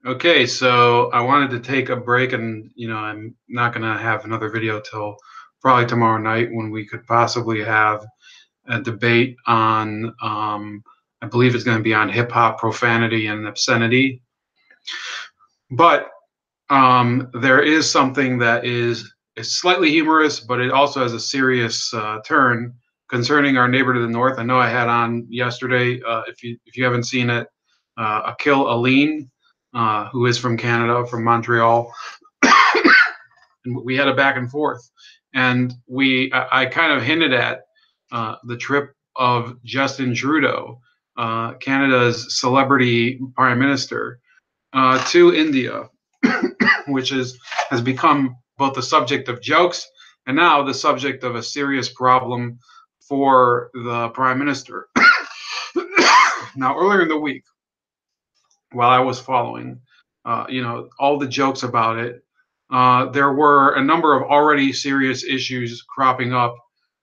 Okay, so I wanted to take a break, and I'm not gonna have another video till probably tomorrow night when we could possibly have a debate on, I believe it's going to be on hip hop, profanity, and obscenity. But there is something that is slightly humorous, but it also has a serious turn concerning our neighbor to the north. I know I had on yesterday. If you haven't seen it, Akil Aline, who is from Canada, from Montreal, and we had a back and forth. And I kind of hinted at the trip of Justin Trudeau, Canada's celebrity prime minister, to India, which has become both the subject of jokes and now the subject of a serious problem for the prime minister. Now, earlier in the week, while I was following, all the jokes about it, there were a number of already serious issues cropping up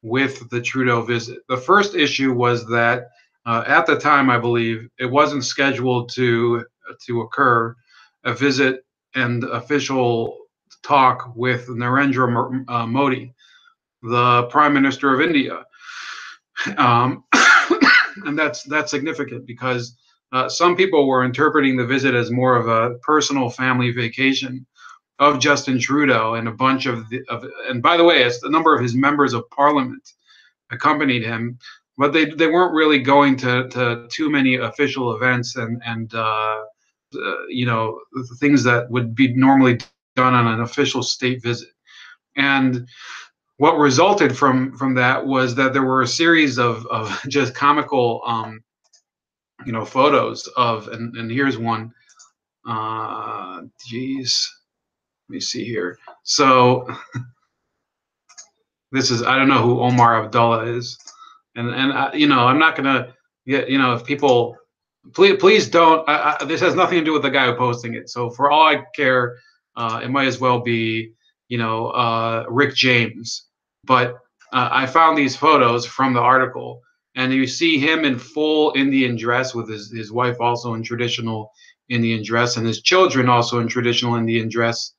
with the Trudeau visit. The first issue was that at the time, I believe, it wasn't scheduled to occur, a visit and official talk with Narendra Modi, the Prime Minister of India. Um, and that's significant because some people were interpreting the visit as more of a personal family vacation of Justin Trudeau and a bunch and by the way, it's a number of his members of parliament accompanied him, but they weren't really going to too many official events and things that would be normally done on an official state visit. And what resulted from that was that there were a series of just comical photos of, and here's one. Geez, let me see here. So this is, I don't know who Omar Abdullah is, and I'm not gonna get, if people, please don't. This has nothing to do with the guy who posting it. So for all I care, it might as well be Rick James. But I found these photos from the article, and you see him in full Indian dress with his wife also in traditional Indian dress, and his children also in traditional Indian dress.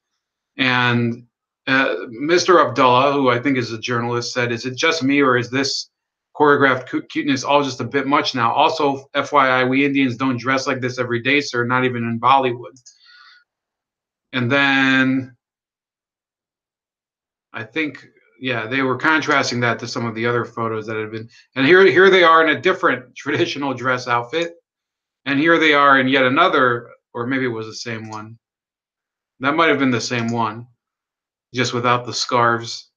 And Mr. Abdullah, who I think is a journalist, said, "Is it just me, or is this choreographed cuteness all just a bit much now? Also, FYI, we Indians don't dress like this every day, sir, not even in Bollywood." And then I think, yeah, they were contrasting that to some of the other photos that had been. And here they are in a different traditional dress outfit, and here they are in yet another, or maybe it was the same one. That might have been the same one, just without the scarves.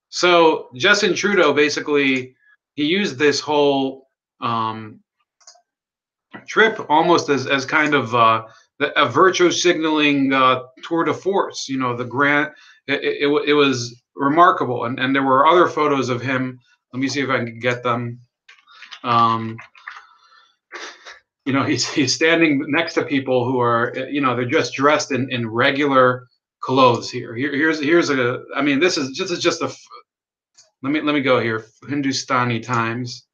So Justin Trudeau basically, he used this whole trip almost as kind of a virtue signaling tour de force. The grant. It was remarkable, and there were other photos of him. Let me see if I can get them. Um, he's standing next to people who are, they're just dressed in regular clothes here. Here's a. I mean, this is just a. Let me go here. Hindustani Times.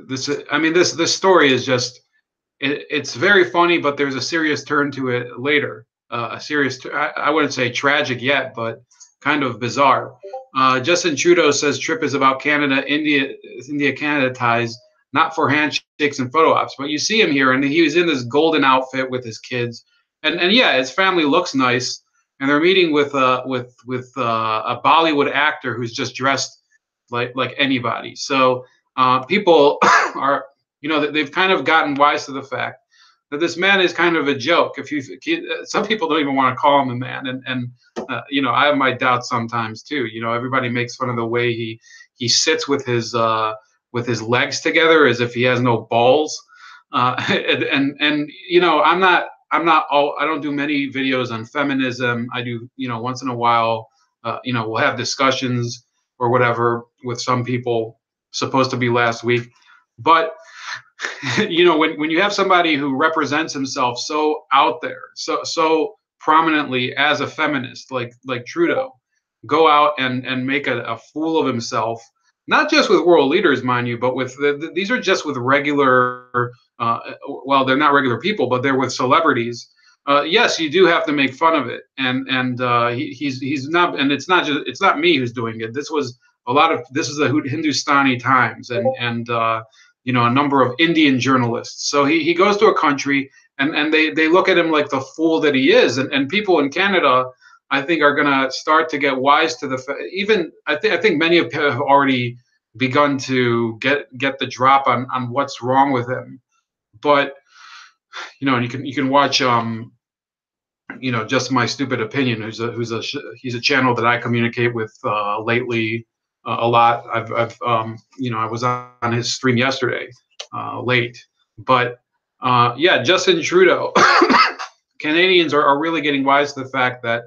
This story is just, it's very funny, but there's a serious turn to it later. A serious, I wouldn't say tragic yet, but kind of bizarre. Justin Trudeau says trip is about India-Canada ties, not for handshakes and photo ops. But you see him here, and he was in this golden outfit with his kids, and yeah, his family looks nice, and they're meeting with a Bollywood actor who's just dressed like anybody. So people are, they've kind of gotten wise to the fact that this man is kind of a joke. Some people don't even want to call him a man, and I have my doubts sometimes too. Everybody makes fun of the way he sits with his legs together as if he has no balls, and I don't do many videos on feminism. I do, once in a while, we'll have discussions or whatever with some people, supposed to be last week. But when you have somebody who represents himself so out there, so prominently as a feminist, like Trudeau, go out and make a fool of himself, not just with world leaders, mind you, but with these are just with regular. Well, they're not regular people, but they're with celebrities. Yes, you do have to make fun of it, and he's not, and it's not me who's doing it. This is the Hindustani Times and a number of Indian journalists. So he goes to a country and they look at him like the fool that he is, and people in Canada, I think, are going to start to get wise to even I think many have already begun to get the drop on what's wrong with him. But and you can watch just my stupid opinion, he's a channel that I communicate with lately a lot. I was on his stream yesterday late, but yeah, Justin Trudeau. Canadians are really getting wise to the fact that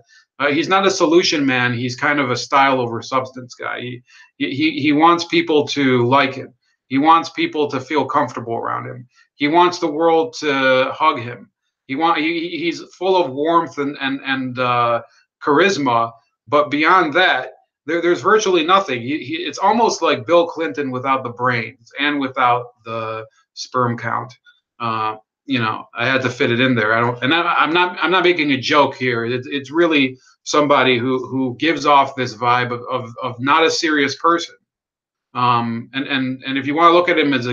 he's not a solution man. He's kind of a style over substance guy. He wants people to like him. He wants people to feel comfortable around him. He wants the world to hug him. He's full of warmth and charisma, but beyond that, there's virtually nothing. It's almost like Bill Clinton without the brains and without the sperm count. I had to fit it in there. I'm not making a joke here. It's really somebody who gives off this vibe of not a serious person. And if you want to look at him as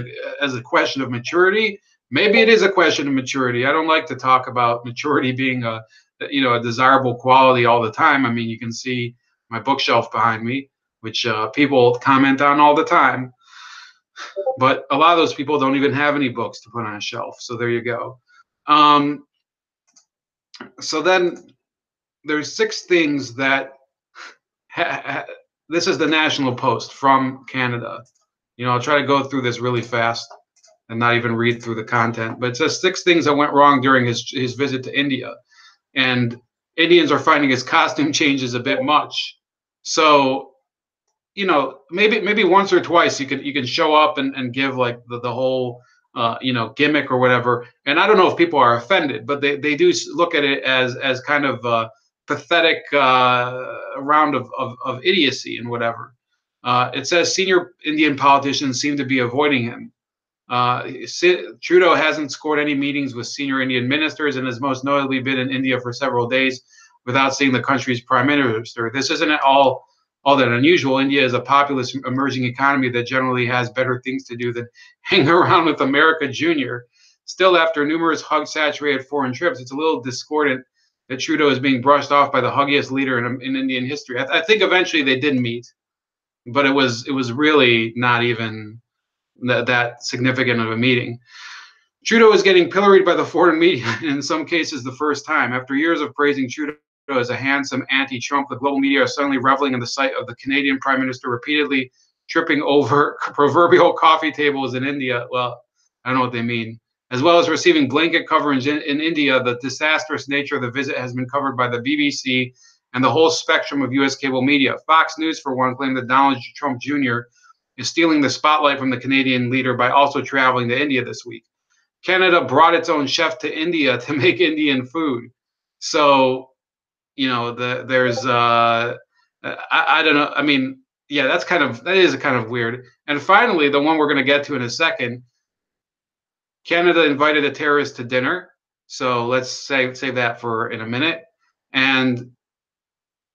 a question of maturity, maybe it is a question of maturity. I don't like to talk about maturity being a desirable quality all the time. I mean, you can see my bookshelf behind me, which people comment on all the time. But a lot of those people don't even have any books to put on a shelf. So there you go. So then there's 6 things that this is the National Post from Canada. I'll try to go through this really fast and not even read through the content, but it says 6 things that went wrong during his visit to India. And Indians are finding his costume changes a bit much. So, maybe once or twice you can show up and give like the whole gimmick or whatever. And I don't know if people are offended, but they do look at it as kind of a pathetic round of idiocy and whatever. It says senior Indian politicians seem to be avoiding him. Trudeau hasn't scored any meetings with senior Indian ministers and has most notably been in India for several days without seeing the country's prime minister. This isn't at all that unusual. India is a populous emerging economy that generally has better things to do than hang around with America Junior. Still, after numerous hug-saturated foreign trips, it's a little discordant that Trudeau is being brushed off by the huggiest leader in Indian history. I think eventually they did meet, but it was really not even that significant of a meeting. Trudeau is getting pilloried by the foreign media, and in some cases the first time. After years of praising Trudeau as a handsome anti-Trump, the global media are suddenly reveling in the sight of the Canadian Prime Minister repeatedly tripping over proverbial coffee tables in India. Well, I don't know what they mean. As well as receiving blanket coverage in India, the disastrous nature of the visit has been covered by the BBC and the whole spectrum of U.S. cable media. Fox News, for one, claimed that Donald Trump Jr. is stealing the spotlight from the Canadian leader by also traveling to India this week. Canada brought its own chef to India to make Indian food. So, there's I don't know. I mean, yeah, that is kind of weird. And finally, the one we're going to get to in a second, Canada invited a terrorist to dinner. So let's save that for in a minute. And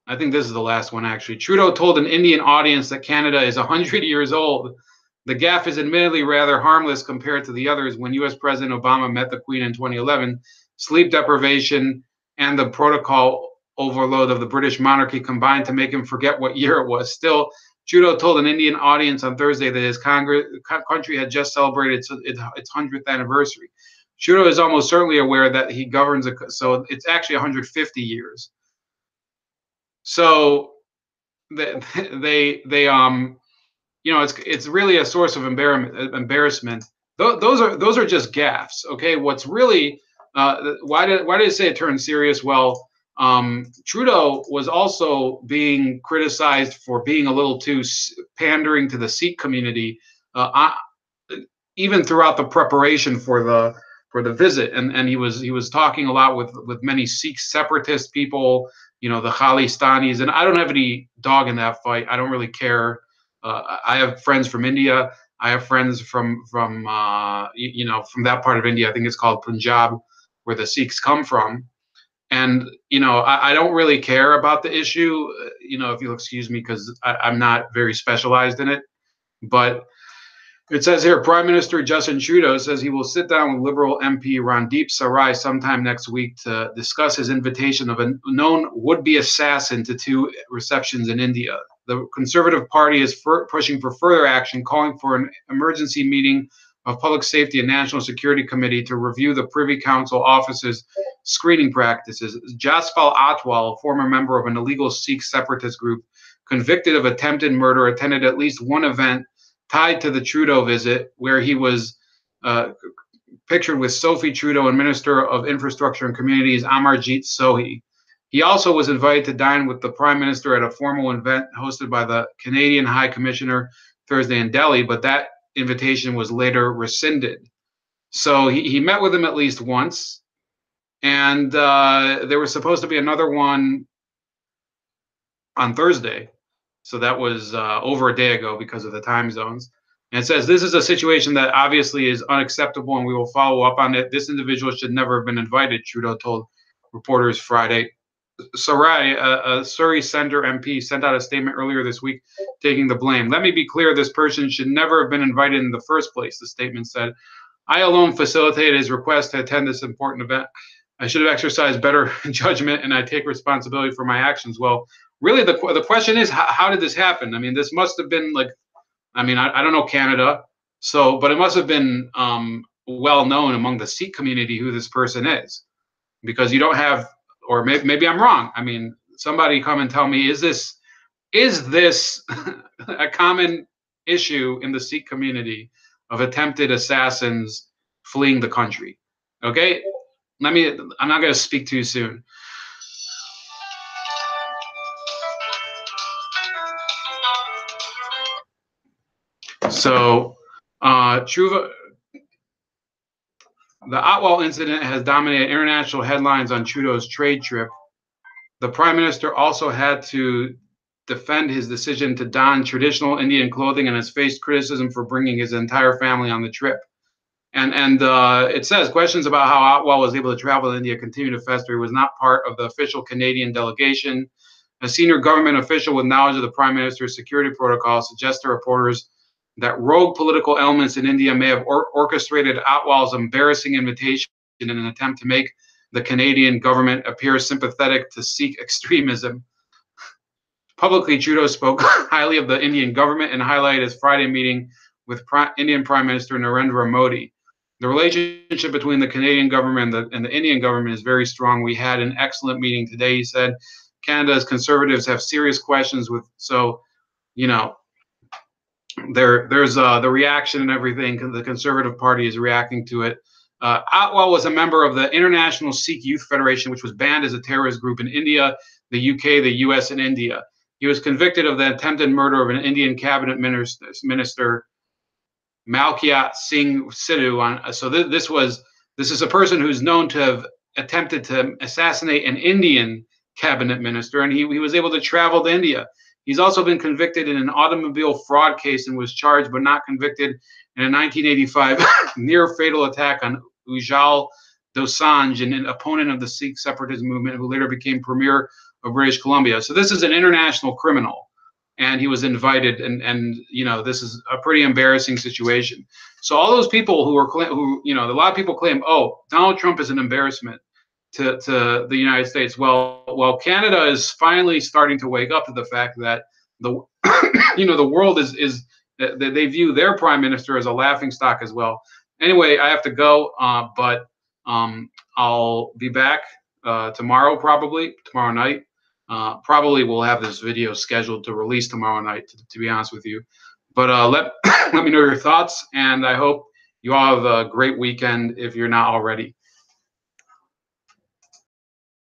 I think this is the last one, actually. Trudeau told an Indian audience that Canada is 100 years old. The gaffe is admittedly rather harmless compared to the others. When U.S. President Obama met the Queen in 2011, sleep deprivation and the protocol overload of the British monarchy combined to make him forget what year it was. Still, Trudeau told an Indian audience on Thursday that his country had just celebrated its 100th anniversary. Trudeau is almost certainly aware that he governs, so it's actually 150 years. So it's really a source of embarrassment. Those are just gaffes. Okay, what's really why did I say it turned serious? Well, Trudeau was also being criticized for being a little too pandering to the Sikh community, even throughout the preparation for the visit, and he was talking a lot with many Sikh separatist people, the Khalistanis, and I don't have any dog in that fight. I don't really care. I have friends from India. I have friends from from that part of India. I think it's called Punjab, where the Sikhs come from. And I don't really care about the issue. If you'll excuse me, because I'm not very specialized in it. But it says here, Prime Minister Justin Trudeau says he will sit down with Liberal MP Randeep Sarai sometime next week to discuss his invitation of a known would-be assassin to two receptions in India. The Conservative Party is pushing for further action, calling for an emergency meeting of Public Safety and National Security Committee to review the Privy Council office's screening practices. Jaspal Atwal, a former member of an illegal Sikh separatist group, convicted of attempted murder, attended at least one event tied to the Trudeau visit, where he was pictured with Sophie Trudeau and Minister of Infrastructure and Communities Amarjeet Sohi. He also was invited to dine with the Prime Minister at a formal event hosted by the Canadian High Commissioner Thursday in Delhi, but that invitation was later rescinded. So he met with him at least once, and there was supposed to be another one on Thursday. So that was over a day ago because of the time zones. And it says this is a situation that obviously is unacceptable, and we will follow up on it. This individual should never have been invited, Trudeau told reporters Friday. Sarai, a Surrey Centre MP, sent out a statement earlier this week taking the blame. Let me be clear, this person should never have been invited in the first place, the statement said. I alone facilitated his request to attend this important event. I should have exercised better judgment, and I take responsibility for my actions. Well, really, the question is, how did this happen? I mean, this must have been like, I don't know Canada, but it must have been well known among the Sikh community who this person is, because you don't have, or maybe I'm wrong. I mean, somebody come and tell me, is this a common issue in the Sikh community of attempted assassins fleeing the country? Okay, I'm not going to speak too soon. So, Truva, the Atwal incident has dominated international headlines on Trudeau's trade trip. The Prime Minister also had to defend his decision to don traditional Indian clothing and has faced criticism for bringing his entire family on the trip. And it says questions about how Atwal was able to travel to India continue to fester. He was not part of the official Canadian delegation. A senior government official with knowledge of the Prime Minister's security protocol suggests to reporters that rogue political elements in India may have orchestrated Atwal's embarrassing invitation in an attempt to make the Canadian government appear sympathetic to Sikh extremism. Publicly, Trudeau spoke highly of the Indian government and highlighted his Friday meeting with Indian Prime Minister Narendra Modi. The relationship between the Canadian government and the Indian government is very strong. We had an excellent meeting today, he said. Canada's Conservatives have serious questions there's the reaction and everything. The Conservative Party is reacting to it. Atwal was a member of the International Sikh Youth Federation, which was banned as a terrorist group in India, the UK, the US, and India. He was convicted of the attempted murder of an Indian cabinet minister Malkiat Singh Sidhu. So this is a person who's known to have attempted to assassinate an Indian cabinet minister, and he was able to travel to India. He's also been convicted in an automobile fraud case and was charged but not convicted in a 1985 near-fatal attack on Ujjal Dosanjh, an opponent of the Sikh separatist movement who later became premier of British Columbia. So this is an international criminal, and he was invited, and this is a pretty embarrassing situation. So all those people a lot of people claim, oh, Donald Trump is an embarrassment to the United States. Well, Canada is finally starting to wake up to the fact that the world is they view their prime minister as a laughingstock as well. Anyway, I have to go, but I'll be back tomorrow night. Probably we'll have this video scheduled to release tomorrow night, to be honest with you. But let me know your thoughts, and I hope you all have a great weekend if you're not already.